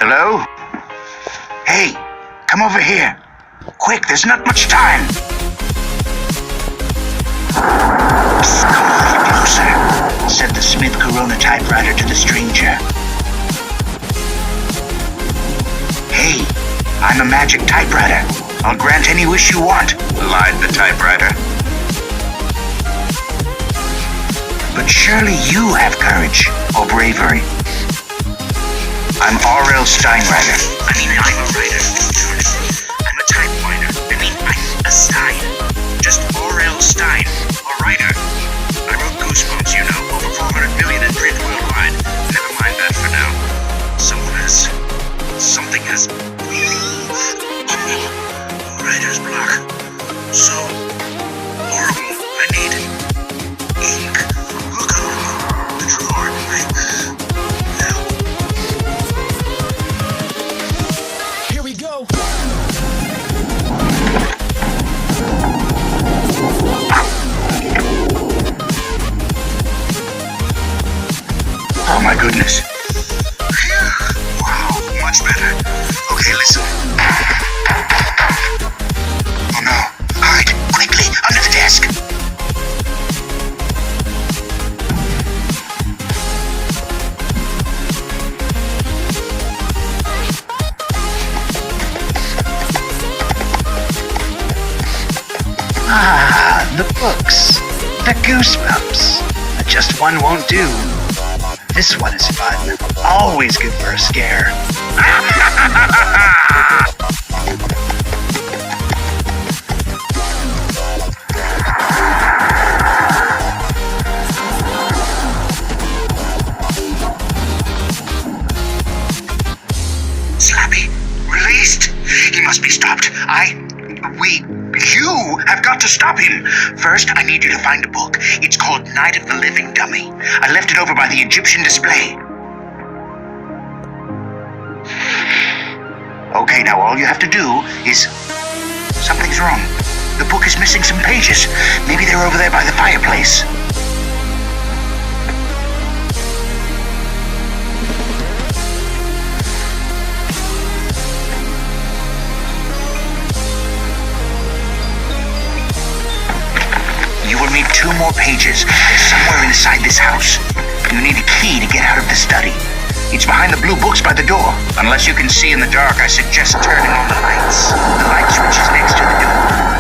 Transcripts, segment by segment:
Hello? Hey, come over here. Quick, there's not much time. Psst, come a little closer, said the Smith Corona typewriter to the stranger. Hey, I'm a magic typewriter. I'll grant any wish you want, lied the typewriter. But surely you have courage or bravery. I'm R.L. Steinwriter. I'm a writer. I'm a typewriter. I'm a Stein. Just R.L. Stein, a writer. I wrote Goosebumps, you know, over 400 million in print worldwide. Never mind that for now. Something has writer's block. So horrible. I need ink. Look on the drawer. Here we go. Oh my goodness. Wow, much better. Okay, listen. Oh no. Hide, quickly, under the desk. Ah, the books. The Goosebumps. Just one won't do. This one is fun. Always good for a scare. Slappy, released? He must be stopped. You have got to stop him. First, I need you to find a book. It's called Night of the Living Dummy. I left it over by the Egyptian display. Okay, now all you have to do is... Something's wrong. The book is missing some pages. Maybe they're over there by the fireplace. You will need 2 more pages. They're somewhere inside this house. You need a key to get out of the study. It's behind the blue books by the door. Unless you can see in the dark, I suggest turning on the lights. The light switch is next to the door.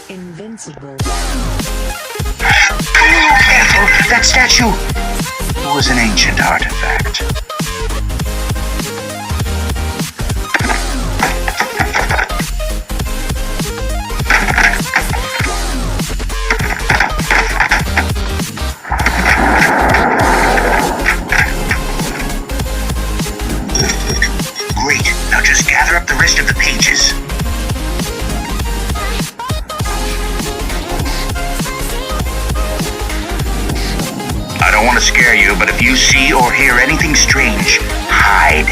Invincible. Careful! That statue was an ancient artifact. Great. Now just gather up the rest of the pages. I don't want to scare you, but if you see or hear anything strange, hide.